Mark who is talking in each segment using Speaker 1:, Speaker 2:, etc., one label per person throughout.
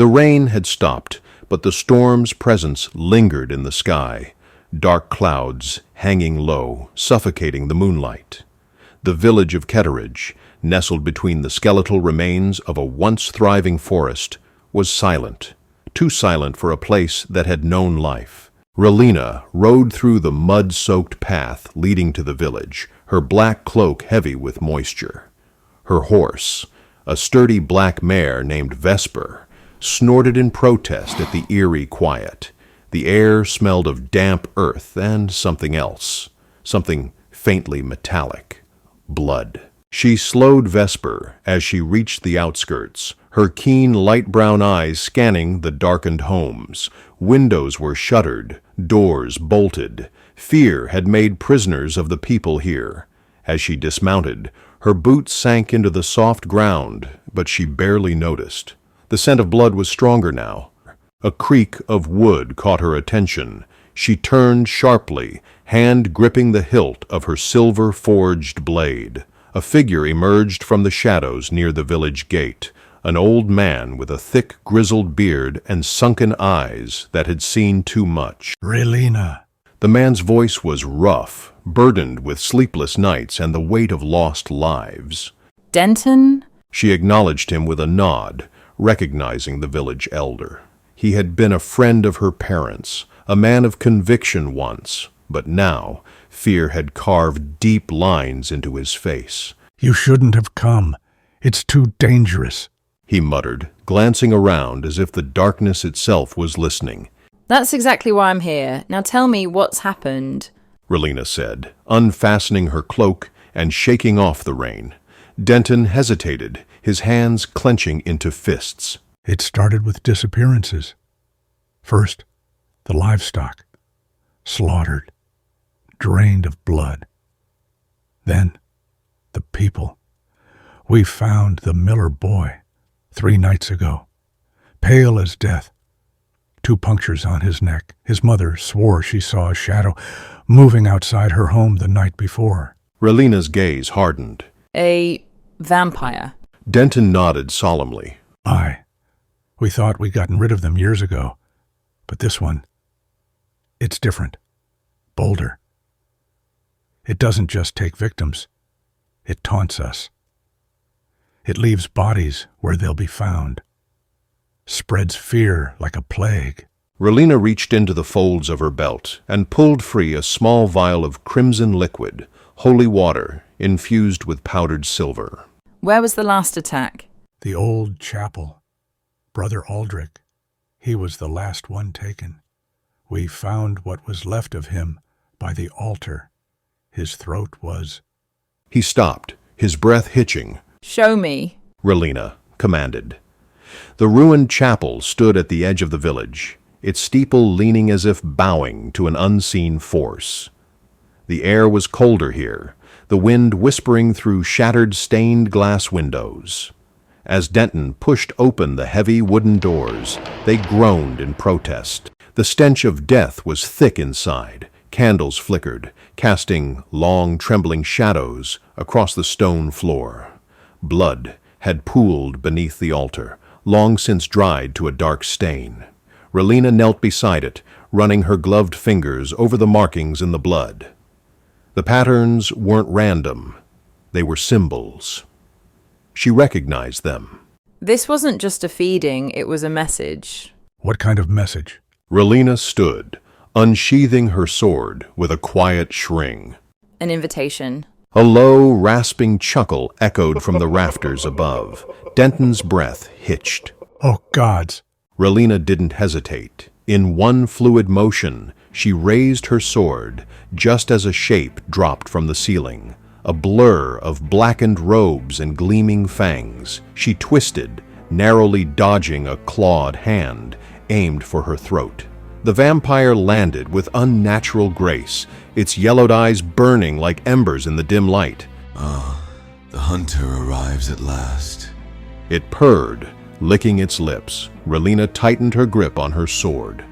Speaker 1: The rain had stopped, but the storm's presence lingered in the sky, dark clouds hanging low, suffocating the moonlight. The village of Ketteridge, nestled between the skeletal remains of a once thriving forest, was silent, too silent for a place that had known life. Relina rode through the mud-soaked path leading to the village, her black cloak heavy with moisture. Her horse, a sturdy black mare named Vesper, snorted in protest at the eerie quiet. The air smelled of damp earth and something else, something faintly metallic. Blood. She slowed Vesper as she reached the outskirts, her keen light brown eyes scanning the darkened homes. Windows were shuttered, doors bolted. Fear had made prisoners of the people here. As she dismounted, her boots sank into the soft ground, but she barely noticed. The scent of blood was stronger now. A creak of wood caught her attention. She turned sharply, hand gripping the hilt of her silver-forged blade. A figure emerged from the shadows near the village gate, an old man with a thick, grizzled beard and sunken eyes that had seen too much.
Speaker 2: Relina.
Speaker 1: The man's voice was rough, burdened with sleepless nights and the weight of lost lives.
Speaker 3: Denton?
Speaker 1: She acknowledged him with a nod, recognizing the village elder. He had been a friend of her parents', a man of conviction once, but now fear had carved deep lines into his face.
Speaker 2: You shouldn't have come. It's too dangerous,
Speaker 1: he muttered, glancing around as if the darkness itself was listening.
Speaker 3: That's exactly why I'm here. Now tell me what's happened,
Speaker 1: Relina said, unfastening her cloak and shaking off the rain. Denton hesitated, his hands clenching into fists.
Speaker 2: It started with disappearances. First, the livestock, slaughtered, drained of blood. Then, the people. We found the Miller boy 3 nights ago, pale as death, 2 punctures on his neck. His mother swore she saw a shadow moving outside her home the night before.
Speaker 1: Relina's gaze hardened.
Speaker 3: A vampire?
Speaker 1: Denton nodded solemnly.
Speaker 2: Aye. We thought we'd gotten rid of them years ago, but this one, it's different, bolder. It doesn't just take victims, it taunts us. It leaves bodies where they'll be found, spreads fear like a plague.
Speaker 1: Relina reached into the folds of her belt and pulled free a small vial of crimson liquid, holy water infused with powdered silver.
Speaker 3: Where was the last attack?
Speaker 2: The old chapel. Brother Aldrich, he was the last one taken. We found what was left of him by the altar. His throat was...
Speaker 1: He stopped, his breath hitching.
Speaker 3: Show me,
Speaker 1: Relina commanded. The ruined chapel stood at the edge of the village, its steeple leaning as if bowing to an unseen force. The air was colder here, the wind whispering through shattered stained glass windows. As Denton pushed open the heavy wooden doors, they groaned in protest. The stench of death was thick inside. Candles flickered, casting long, trembling shadows across the stone floor. Blood had pooled beneath the altar, long since dried to a dark stain. Relina knelt beside it, running her gloved fingers over the markings in the blood. The patterns weren't random. They were symbols. She recognized them.
Speaker 3: This wasn't just a feeding, it was a message.
Speaker 2: What kind of message?
Speaker 1: Relina stood, unsheathing her sword with a quiet shring.
Speaker 3: An invitation.
Speaker 1: A low, rasping chuckle echoed from the rafters above. Denton's breath hitched.
Speaker 2: Oh, gods!
Speaker 1: Relina didn't hesitate. In one fluid motion, she raised her sword, just as a shape dropped from the ceiling. A blur of blackened robes and gleaming fangs. She twisted, narrowly dodging a clawed hand, aimed for her throat. The vampire landed with unnatural grace, its yellowed eyes burning like embers in the dim light.
Speaker 4: Ah, the hunter arrives at last.
Speaker 1: It purred, licking its lips. Relina tightened her grip on her sword.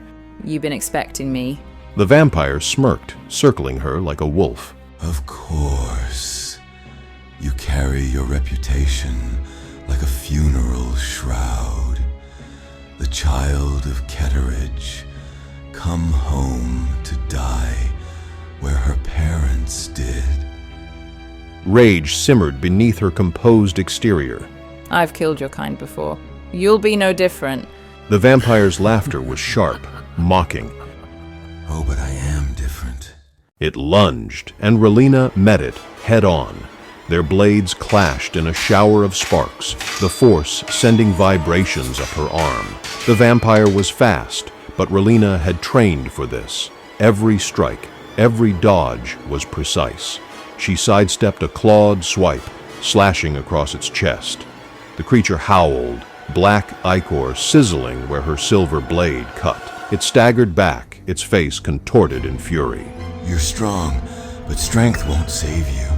Speaker 3: You've been expecting me.
Speaker 1: The vampire smirked, circling her like a wolf.
Speaker 4: Of course. You carry your reputation like a funeral shroud. The child of Ketteridge, come home to die where her parents did.
Speaker 1: Rage simmered beneath her composed exterior.
Speaker 3: I've killed your kind before. You'll be no different.
Speaker 1: The vampire's laughter was sharp, mocking.
Speaker 4: Oh, but I am different.
Speaker 1: It lunged, and Relina met it head-on. Their blades clashed in a shower of sparks, the force sending vibrations up her arm. The vampire was fast, but Relina had trained for this. Every strike, every dodge was precise. She sidestepped a clawed swipe, slashing across its chest. The creature howled, black ichor sizzling where her silver blade cut. It staggered back, its face contorted in fury.
Speaker 4: You're strong, but strength won't save you.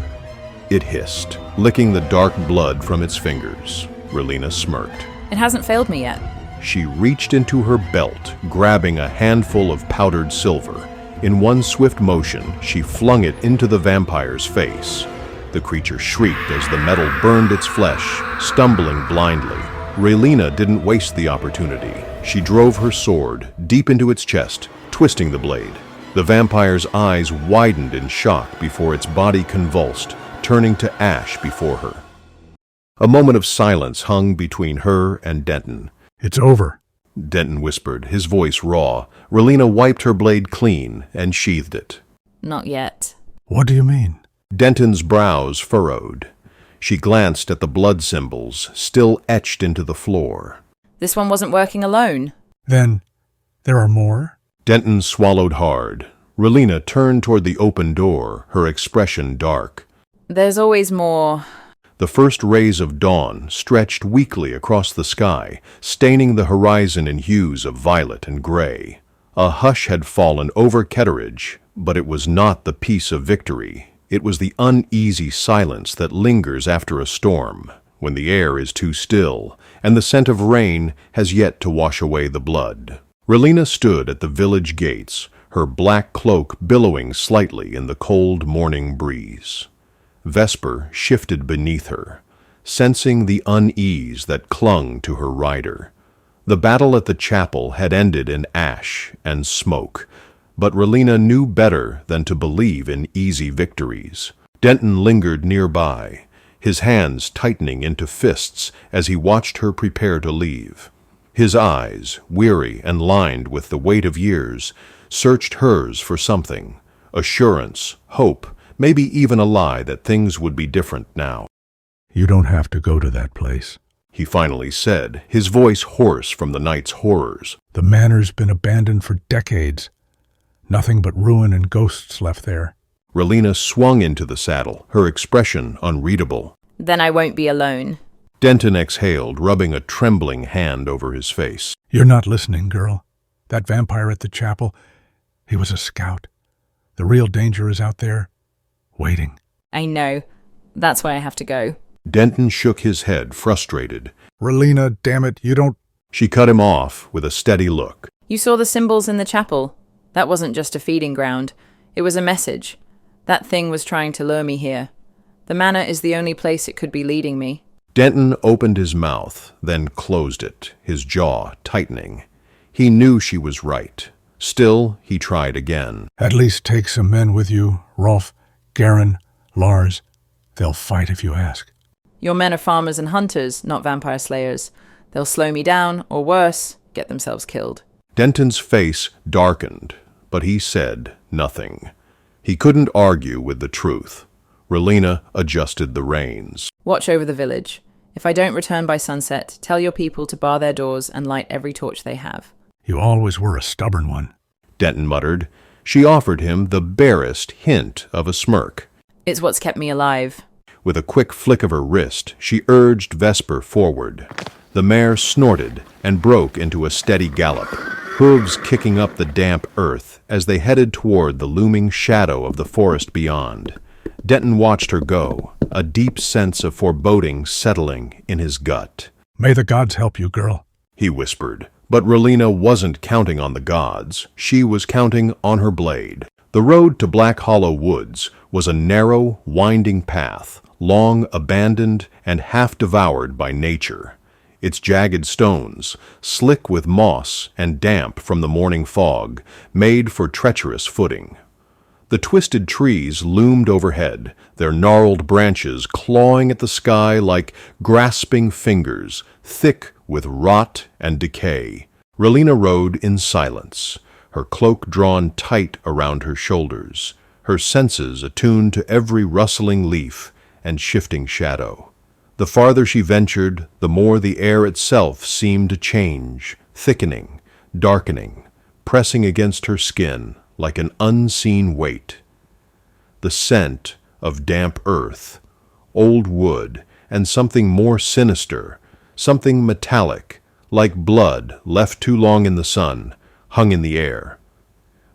Speaker 1: It hissed, licking the dark blood from its fingers. Relina smirked.
Speaker 3: It hasn't failed me yet.
Speaker 1: She reached into her belt, grabbing a handful of powdered silver. In one swift motion, she flung it into the vampire's face. The creature shrieked as the metal burned its flesh, stumbling blindly. Relina didn't waste the opportunity. She drove her sword deep into its chest, twisting the blade. The vampire's eyes widened in shock before its body convulsed, turning to ash before her. A moment of silence hung between her and Denton.
Speaker 2: It's over.
Speaker 1: Denton whispered, his voice raw. Relina wiped her blade clean and sheathed it.
Speaker 3: Not yet.
Speaker 2: What do you mean?
Speaker 1: Denton's brows furrowed. She glanced at the blood symbols, still etched into the floor.
Speaker 3: This one wasn't working alone.
Speaker 2: Then, there are more?
Speaker 1: Denton swallowed hard. Relina turned toward the open door, her expression dark.
Speaker 3: There's always more.
Speaker 1: The first rays of dawn stretched weakly across the sky, staining the horizon in hues of violet and gray. A hush had fallen over Ketteridge, but it was not the peace of victory. It was the uneasy silence that lingers after a storm, when the air is too still, and the scent of rain has yet to wash away the blood. Relina stood at the village gates, her black cloak billowing slightly in the cold morning breeze. Vesper shifted beneath her, sensing the unease that clung to her rider. The battle at the chapel had ended in ash and smoke, but Relina knew better than to believe in easy victories. Denton lingered nearby, his hands tightening into fists as he watched her prepare to leave. His eyes, weary and lined with the weight of years, searched hers for something, assurance, hope, maybe even a lie that things would be different now.
Speaker 2: You don't have to go to that place,
Speaker 1: he finally said, his voice hoarse from the night's horrors.
Speaker 2: The manor's been abandoned for decades. Nothing but ruin and ghosts left there.
Speaker 1: Relina swung into the saddle, her expression unreadable.
Speaker 3: Then I won't be alone.
Speaker 1: Denton exhaled, rubbing a trembling hand over his face.
Speaker 2: You're not listening, girl. That vampire at the chapel, he was a scout. The real danger is out there, waiting.
Speaker 3: I know. That's why I have to go.
Speaker 1: Denton shook his head, frustrated.
Speaker 2: Relina, damn it, you don't...
Speaker 1: She cut him off with a steady look.
Speaker 3: You saw the symbols in the chapel. That wasn't just a feeding ground. It was a message. That thing was trying to lure me here. The manor is the only place it could be leading me.
Speaker 1: Denton opened his mouth, then closed it, his jaw tightening. He knew she was right. Still, he tried again.
Speaker 2: At least take some men with you, Rolf, Garen, Lars. They'll fight if you ask.
Speaker 3: Your men are farmers and hunters, not vampire slayers. They'll slow me down, or worse, get themselves killed.
Speaker 1: Denton's face darkened, but he said nothing. He couldn't argue with the truth. Relina adjusted the reins.
Speaker 3: Watch over the village. If I don't return by sunset, tell your people to bar their doors and light every torch they have.
Speaker 2: You always were a stubborn one,
Speaker 1: Denton muttered. She offered him the barest hint of a smirk.
Speaker 3: It's what's kept me alive.
Speaker 1: With a quick flick of her wrist, she urged Vesper forward. The mare snorted and broke into a steady gallop, hooves kicking up the damp earth as they headed toward the looming shadow of the forest beyond. Denton watched her go, a deep sense of foreboding settling in his gut.
Speaker 2: May the gods help you, girl,
Speaker 1: he whispered. But Relina wasn't counting on the gods. She was counting on her blade. The road to Black Hollow Woods was a narrow, winding path, long abandoned and half devoured by nature. its jagged stones, slick with moss and damp from the morning fog, made for treacherous footing. The twisted trees loomed overhead, their gnarled branches clawing at the sky like grasping fingers, thick with rot and decay. Relina rode in silence, her cloak drawn tight around her shoulders, her senses attuned to every rustling leaf and shifting shadow. The farther she ventured, the more the air itself seemed to change, thickening, darkening, pressing against her skin like an unseen weight. The scent of damp earth, old wood, and something more sinister, something metallic, like blood left too long in the sun, hung in the air.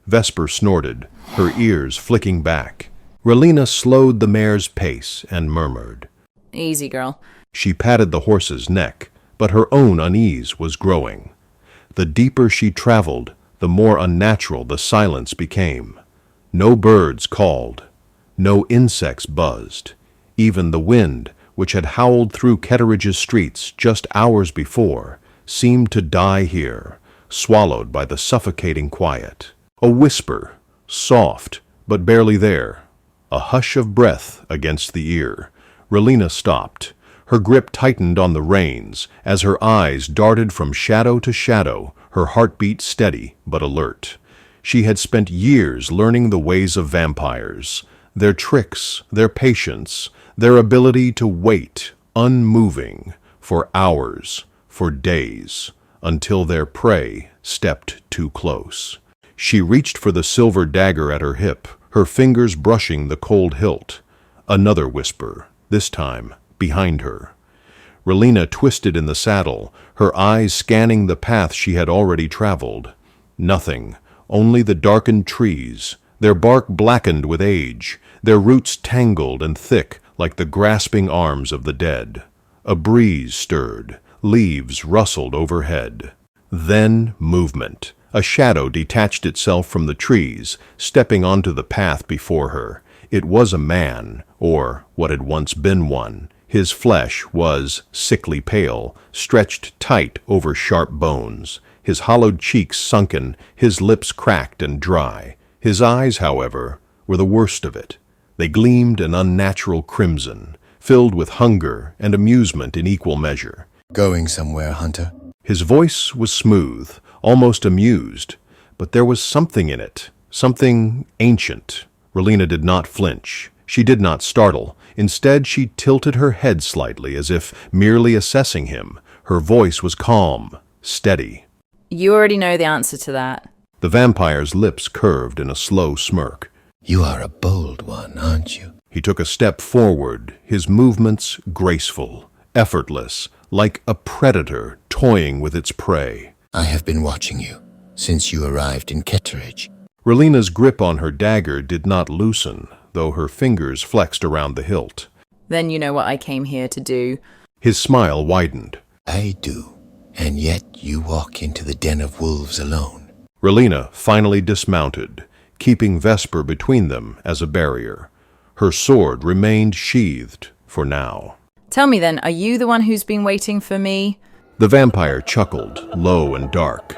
Speaker 1: Vesper snorted, her ears flicking back. Relina slowed the mare's pace and murmured.
Speaker 3: Easy, girl.
Speaker 1: She patted the horse's neck, but her own unease was growing. The deeper she traveled, the more unnatural the silence became. No birds called. No insects buzzed. Even the wind, which had howled through Ketteridge's streets just hours before, seemed to die here, swallowed by the suffocating quiet. A whisper, soft, but barely there. A hush of breath against the ear. Relina stopped. Her grip tightened on the reins as her eyes darted from shadow to shadow, her heartbeat steady but alert. She had spent years learning the ways of vampires, their tricks, their patience, their ability to wait, unmoving, for hours, for days, until their prey stepped too close. She reached for the silver dagger at her hip, her fingers brushing the cold hilt. Another whisper, this time behind her. Relina twisted in the saddle, her eyes scanning the path she had already traveled. Nothing, only the darkened trees, their bark blackened with age, their roots tangled and thick like the grasping arms of the dead. A breeze stirred, leaves rustled overhead. Then movement. A shadow detached itself from the trees, stepping onto the path before her. It was a man, or what had once been one. His flesh was sickly pale, stretched tight over sharp bones, his hollowed cheeks sunken, his lips cracked and dry. His eyes, however, were the worst of it. They gleamed an unnatural crimson, filled with hunger and amusement in equal measure.
Speaker 4: Going somewhere, Hunter?
Speaker 1: His voice was smooth, almost amused, but there was something in it, something ancient. Relina did not flinch. She did not startle. Instead, she tilted her head slightly as if merely assessing him. Her voice was calm, steady.
Speaker 3: You already know the answer to that.
Speaker 1: The vampire's lips curved in a slow smirk.
Speaker 4: You are a bold one, aren't you?
Speaker 1: He took a step forward, his movements graceful, effortless, like a predator toying with its prey.
Speaker 4: I have been watching you since you arrived in Ketteridge.
Speaker 1: Relina's grip on her dagger did not loosen, though her fingers flexed around the hilt.
Speaker 3: Then you know what I came here to do.
Speaker 1: His smile widened.
Speaker 4: I do, and yet you walk into the den of wolves alone.
Speaker 1: Relina finally dismounted, keeping Vesper between them as a barrier. Her sword remained sheathed for now.
Speaker 3: Tell me then, are you the one who's been waiting for me?
Speaker 1: The vampire chuckled, low and dark.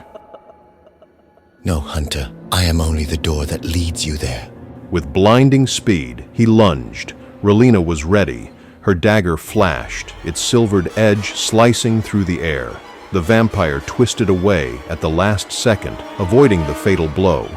Speaker 4: No, Hunter, I am only the door that leads you there.
Speaker 1: With blinding speed, he lunged. Relina was ready. Her dagger flashed, its silvered edge slicing through the air. The vampire twisted away at the last second, avoiding the fatal blow.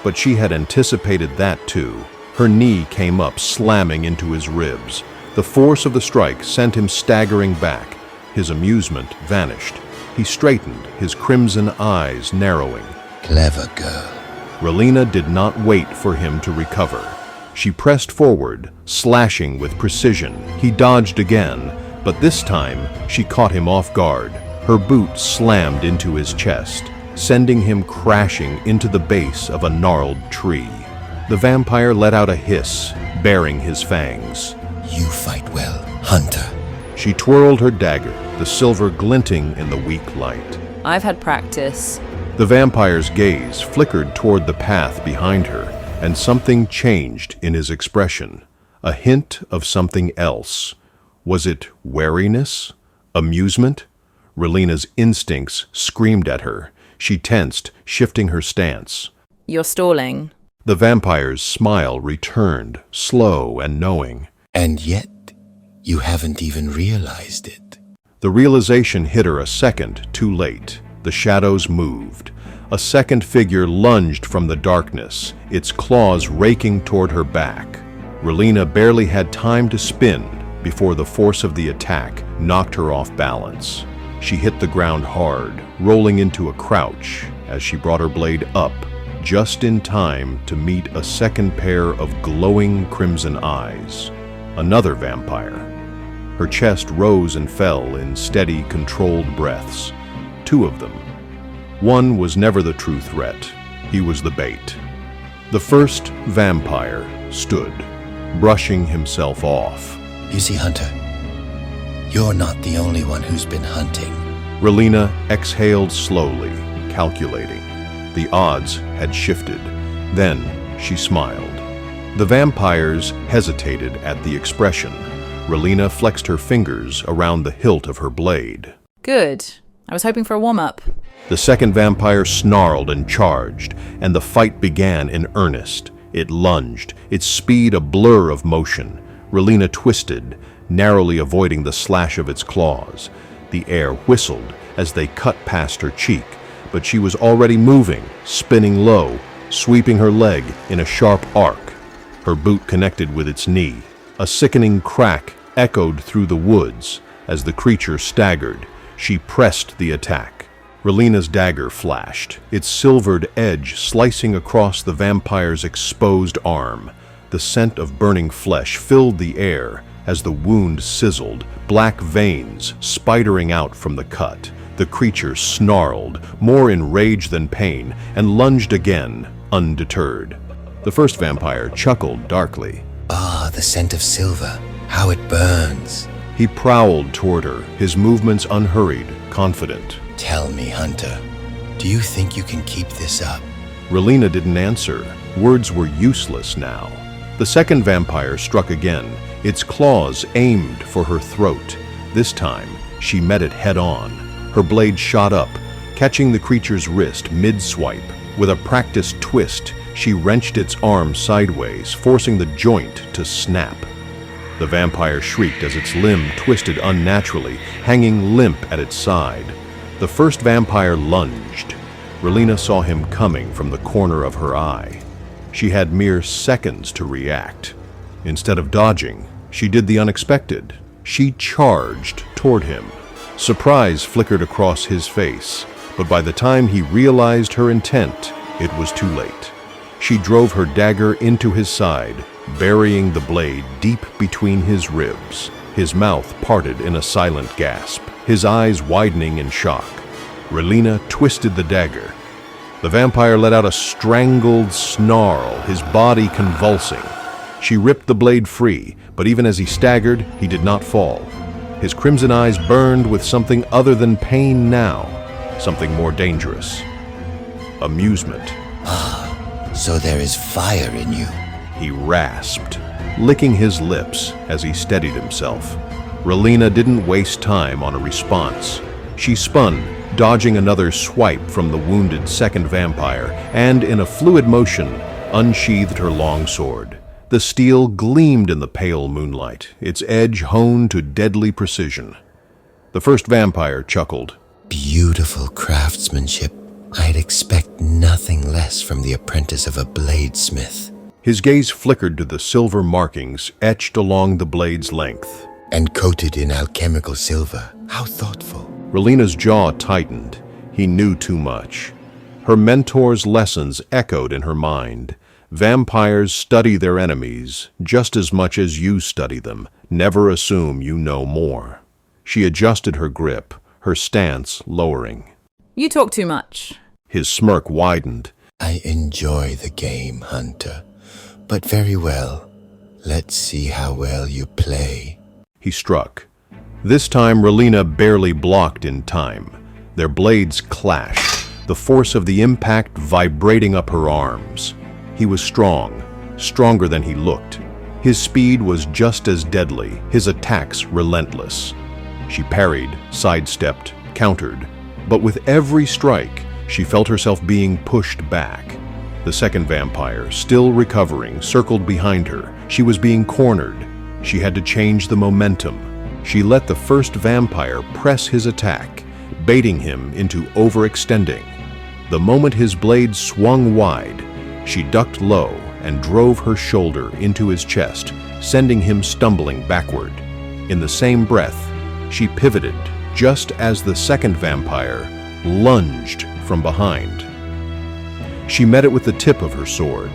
Speaker 1: But she had anticipated that too. Her knee came up, slamming into his ribs. The force of the strike sent him staggering back. His amusement vanished. He straightened, his crimson eyes narrowing.
Speaker 4: Clever girl.
Speaker 1: Relina did not wait for him to recover. She pressed forward, slashing with precision. He dodged again, but this time she caught him off guard. Her boot slammed into his chest, sending him crashing into the base of a gnarled tree. The vampire let out a hiss, baring his fangs.
Speaker 4: You fight well, Hunter.
Speaker 1: She twirled her dagger, the silver glinting in the weak light.
Speaker 3: I've had practice.
Speaker 1: The vampire's gaze flickered toward the path behind her, and something changed in his expression. A hint of something else. Was it wariness? Amusement? Relina's instincts screamed at her. She tensed, shifting her stance.
Speaker 3: You're stalling.
Speaker 1: The vampire's smile returned, slow and knowing.
Speaker 4: And yet, you haven't even realized it.
Speaker 1: The realization hit her a second too late. The shadows moved. A second figure lunged from the darkness, its claws raking toward her back. Relina barely had time to spin before the force of the attack knocked her off balance. She hit the ground hard, rolling into a crouch as she brought her blade up, just in time to meet a second pair of glowing crimson eyes. Another vampire. Her chest rose and fell in steady, controlled breaths. Two of them. One was never the true threat. He was the bait. The first vampire stood, brushing himself off.
Speaker 4: You see, Hunter, you're not the only one who's been hunting.
Speaker 1: Relina exhaled slowly, calculating. The odds had shifted. Then she smiled. The vampires hesitated at the expression. Relina flexed her fingers around the hilt of her blade.
Speaker 3: Good. I was hoping for a warm-up.
Speaker 1: The second vampire snarled and charged, and the fight began in earnest. It lunged, its speed a blur of motion. Relina twisted, narrowly avoiding the slash of its claws. The air whistled as they cut past her cheek, but she was already moving, spinning low, sweeping her leg in a sharp arc. Her boot connected with its knee. A sickening crack echoed through the woods as the creature staggered. She pressed the attack. Relina's dagger flashed, its silvered edge slicing across the vampire's exposed arm. The scent of burning flesh filled the air as the wound sizzled, black veins spidering out from the cut. The creature snarled, more in rage than pain, and lunged again, undeterred. The first vampire chuckled darkly.
Speaker 4: Ah, the scent of silver. How it burns.
Speaker 1: He prowled toward her, his movements unhurried, confident.
Speaker 4: Tell me, Hunter, do you think you can keep this up?
Speaker 1: Relina didn't answer. Words were useless now. The second vampire struck again, its claws aimed for her throat. This time, she met it head-on. Her blade shot up, catching the creature's wrist mid-swipe. With a practiced twist, she wrenched its arm sideways, forcing the joint to snap. The vampire shrieked as its limb twisted unnaturally, hanging limp at its side. The first vampire lunged. Relina saw him coming from the corner of her eye. She had mere seconds to react. Instead of dodging, she did the unexpected. She charged toward him. Surprise flickered across his face, but by the time he realized her intent, it was too late. She drove her dagger into his side, burying the blade deep between his ribs. His mouth parted in a silent gasp, his eyes widening in shock. Relina twisted the dagger. The vampire let out a strangled snarl, his body convulsing. She ripped the blade free, but even as he staggered, he did not fall. His crimson eyes burned with something other than pain now, something more dangerous. Amusement.
Speaker 4: So there is fire in you.
Speaker 1: He rasped, licking his lips as he steadied himself. Relina didn't waste time on a response. She spun, dodging another swipe from the wounded second vampire, and in a fluid motion, unsheathed her long sword. The steel gleamed in the pale moonlight, its edge honed to deadly precision. The first vampire chuckled.
Speaker 4: Beautiful craftsmanship. I'd expect nothing less from the apprentice of a bladesmith.
Speaker 1: His gaze flickered to the silver markings etched along the blade's length.
Speaker 4: And coated in alchemical silver. How thoughtful.
Speaker 1: Relina's jaw tightened. He knew too much. Her mentor's lessons echoed in her mind. Vampires study their enemies just as much as you study them. Never assume you know more. She adjusted her grip, her stance lowering.
Speaker 3: You talk too much.
Speaker 1: His smirk widened.
Speaker 4: I enjoy the game, Hunter. But very well. Let's see how well you play.
Speaker 1: He struck. This time Relina barely blocked in time. Their blades clashed, the force of the impact vibrating up her arms. He was strong, stronger than he looked. His speed was just as deadly, his attacks relentless. She parried, sidestepped, countered, but with every strike, she felt herself being pushed back. The second vampire, still recovering, circled behind her. She was being cornered. She had to change the momentum. She let the first vampire press his attack, baiting him into overextending. The moment his blade swung wide, she ducked low and drove her shoulder into his chest, sending him stumbling backward. In the same breath, she pivoted just as the second vampire lunged from behind. She met it with the tip of her sword.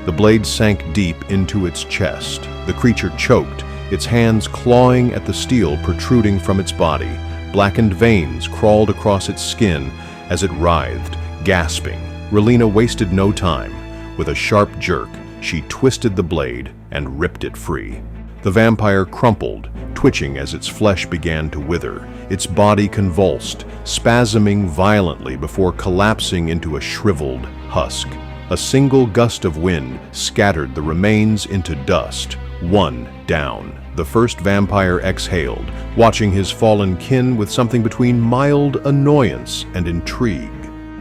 Speaker 1: The blade sank deep into its chest. The creature choked, its hands clawing at the steel protruding from its body. Blackened veins crawled across its skin as it writhed, gasping. Relina wasted no time. With a sharp jerk, she twisted the blade and ripped it free. The vampire crumpled, twitching as its flesh began to wither. Its body convulsed, spasming violently before collapsing into a shriveled husk. A single gust of wind scattered the remains into dust. One down. The first vampire exhaled, watching his fallen kin with something between mild annoyance and intrigue.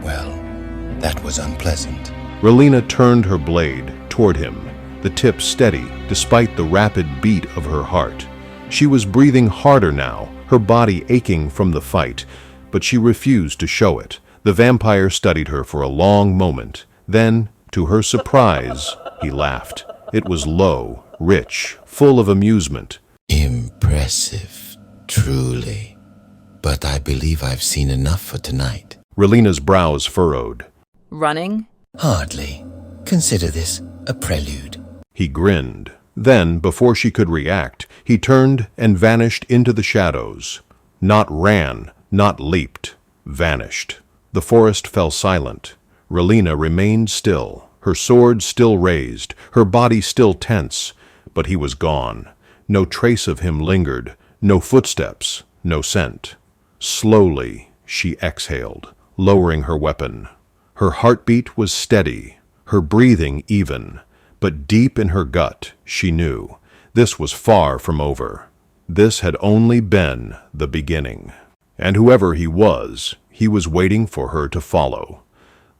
Speaker 5: Well, that was unpleasant.
Speaker 1: Relina turned her blade toward him, the tip steady despite the rapid beat of her heart. She was breathing harder now, her body aching from the fight, but she refused to show it. The vampire studied her for a long moment. Then, to her surprise, he laughed. It was low, rich, full of amusement.
Speaker 5: Impressive, truly. But I believe I've seen enough for tonight.
Speaker 1: Relina's brows furrowed.
Speaker 3: Running?
Speaker 5: Hardly. Consider this a prelude.
Speaker 1: He grinned. Then, before she could react, he turned and vanished into the shadows. Not ran, not leaped, vanished. The forest fell silent. Relina remained still, her sword still raised, her body still tense, but he was gone. No trace of him lingered, no footsteps, no scent. Slowly, she exhaled, lowering her weapon. Her heartbeat was steady, her breathing even, but deep in her gut, she knew this was far from over. This had only been the beginning. And whoever he was waiting for her to follow.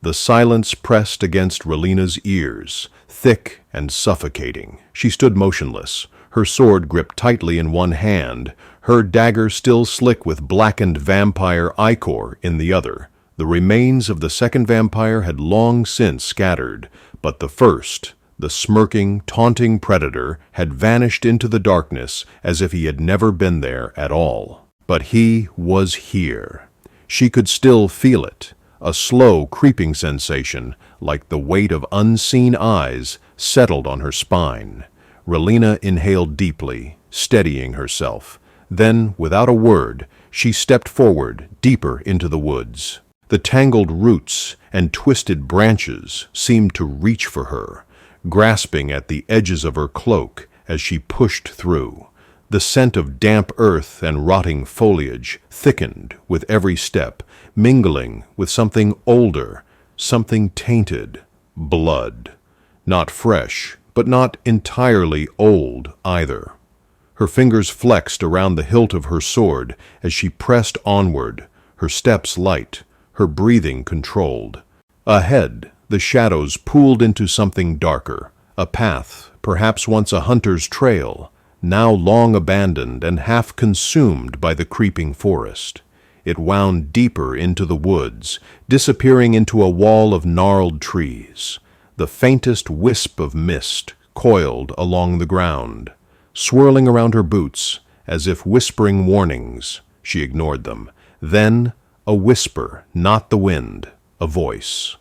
Speaker 1: The silence pressed against Relina's ears, thick and suffocating. She stood motionless, her sword gripped tightly in one hand, her dagger still slick with blackened vampire ichor in the other. The remains of the second vampire had long since scattered, but the first, the smirking, taunting predator, had vanished into the darkness as if he had never been there at all. But he was here. She could still feel it, a slow, creeping sensation, like the weight of unseen eyes, settled on her spine. Relina inhaled deeply, steadying herself. Then, without a word, she stepped forward, deeper into the woods. The tangled roots and twisted branches seemed to reach for her, grasping at the edges of her cloak as she pushed through. The scent of damp earth and rotting foliage thickened with every step, mingling with something older, something tainted, blood. Not fresh, but not entirely old either. Her fingers flexed around the hilt of her sword as she pressed onward, her steps light, her breathing controlled. Ahead, the shadows pooled into something darker, a path, perhaps once a hunter's trail, now long abandoned and half consumed by the creeping forest. It wound deeper into the woods, disappearing into a wall of gnarled trees. The faintest wisp of mist coiled along the ground, swirling around her boots as if whispering warnings. She ignored them. Then, a whisper, not the wind, a voice.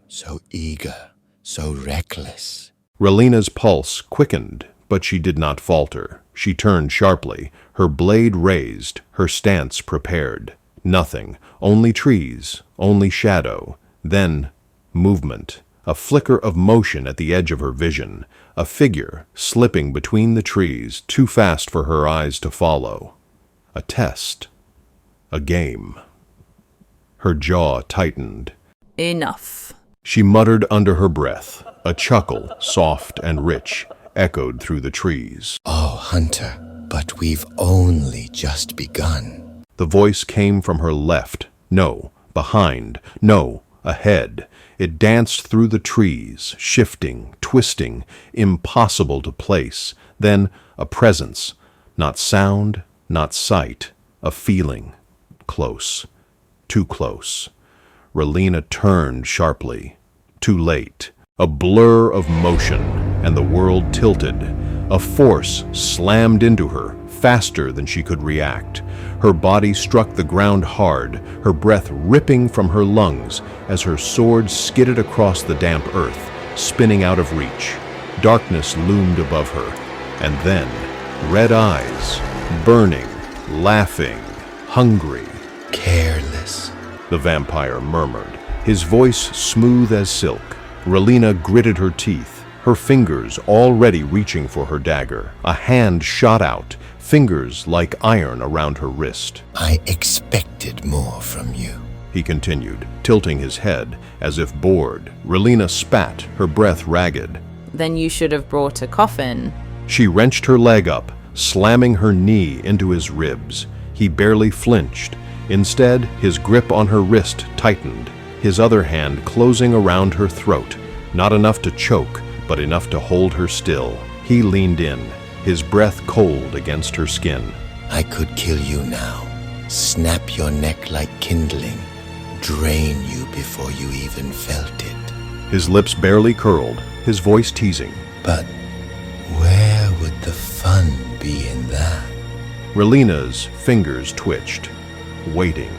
Speaker 5: So eager, so reckless.
Speaker 1: Relina's pulse quickened, but she did not falter. She turned sharply, her blade raised, her stance prepared. Nothing, only trees, only shadow. Then, movement, a flicker of motion at the edge of her vision, a figure slipping between the trees, too fast for her eyes to follow. A test. A game. Her jaw tightened.
Speaker 3: Enough.
Speaker 1: She muttered under her breath. A chuckle, soft and rich, echoed through the trees.
Speaker 5: Oh, Hunter, but we've only just begun.
Speaker 1: The voice came from her left. No, behind. No, ahead. It danced through the trees, shifting, twisting, impossible to place. Then a presence. Not sound, not sight. A feeling. Close. Too close. Relina turned sharply. Too late. A blur of motion, and the world tilted. A force slammed into her, faster than she could react. Her body struck the ground hard, her breath ripping from her lungs as her sword skidded across the damp earth, spinning out of reach. Darkness loomed above her, and then red eyes, burning, laughing, hungry.
Speaker 5: Careless,
Speaker 1: The vampire murmured, his voice smooth as silk. Relina gritted her teeth, her fingers already reaching for her dagger. A hand shot out, fingers like iron around her wrist.
Speaker 5: I expected more from you.
Speaker 1: He continued, tilting his head, as if bored. Relina spat, her breath ragged.
Speaker 3: Then you should have brought a coffin.
Speaker 1: She wrenched her leg up, slamming her knee into his ribs. He barely flinched. Instead, his grip on her wrist tightened, his other hand closing around her throat. Not enough to choke, but enough to hold her still. He leaned in, his breath cold against her skin.
Speaker 5: I could kill you now, snap your neck like kindling, drain you before you even felt it.
Speaker 1: His lips barely curled, his voice teasing.
Speaker 5: But where would the fun be in that?
Speaker 1: Relina's fingers twitched, waiting.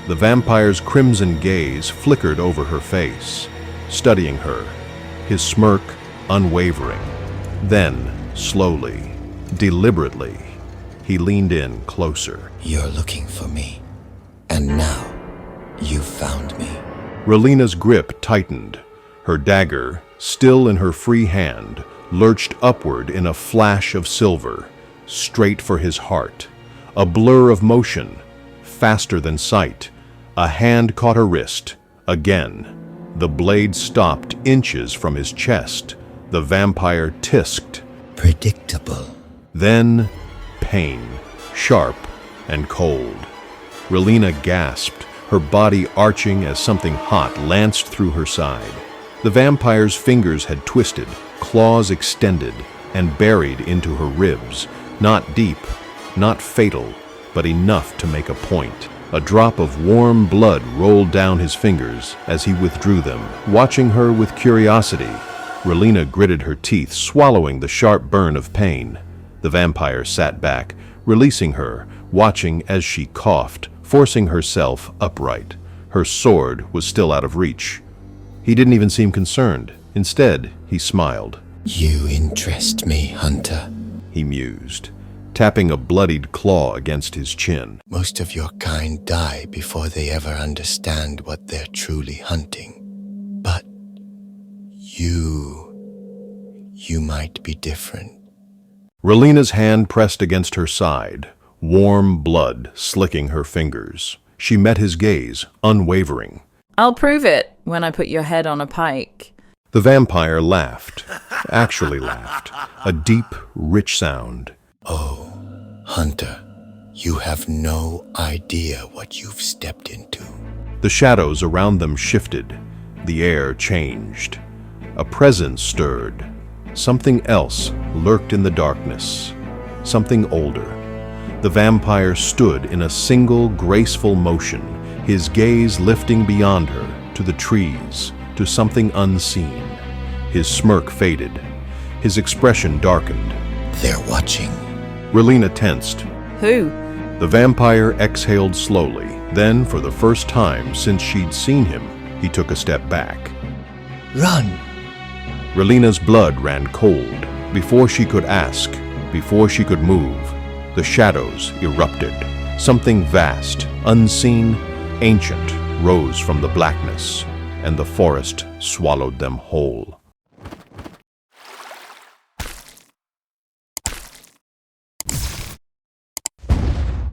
Speaker 1: The vampire's crimson gaze flickered over her face, studying her, his smirk unwavering. Then, slowly, deliberately, he leaned in closer.
Speaker 5: You're looking for me, and now you've found me.
Speaker 1: Relina's grip tightened. Her dagger, still in her free hand, lurched upward in a flash of silver, straight for his heart. A blur of motion, faster than sight. A hand caught her wrist. Again. The blade stopped inches from his chest. The vampire tisked.
Speaker 5: Predictable.
Speaker 1: Then, pain, sharp and cold. Relina gasped, her body arching as something hot lanced through her side. The vampire's fingers had twisted, claws extended, and buried into her ribs. Not deep, not fatal, but enough to make a point. A drop of warm blood rolled down his fingers as he withdrew them, watching her with curiosity. Relina gritted her teeth, swallowing the sharp burn of pain. The vampire sat back, releasing her, watching as she coughed, forcing herself upright. Her sword was still out of reach. He didn't even seem concerned. Instead, he smiled.
Speaker 5: You interest me, Hunter.
Speaker 1: He mused, tapping a bloodied claw against his chin.
Speaker 5: Most of your kind die before they ever understand what they're truly hunting. But you might be different.
Speaker 1: Relina's hand pressed against her side, warm blood slicking her fingers. She met his gaze, unwavering.
Speaker 3: I'll prove it when I put your head on a pike.
Speaker 1: The vampire laughed, actually laughed, a deep, rich sound.
Speaker 5: Oh, Hunter, you have no idea what you've stepped into.
Speaker 1: The shadows around them shifted. The air changed. A presence stirred. Something else lurked in the darkness. Something older. The vampire stood in a single, graceful motion, his gaze lifting beyond her, to the trees, to something unseen. His smirk faded. His expression darkened.
Speaker 5: They're watching.
Speaker 1: Relina tensed.
Speaker 3: Who?
Speaker 1: The vampire exhaled slowly. Then, for the first time since she'd seen him, he took a step back.
Speaker 5: Run!
Speaker 1: Relina's blood ran cold. Before she could ask, before she could move, the shadows erupted. Something vast, unseen, ancient rose from the blackness, and the forest swallowed them whole.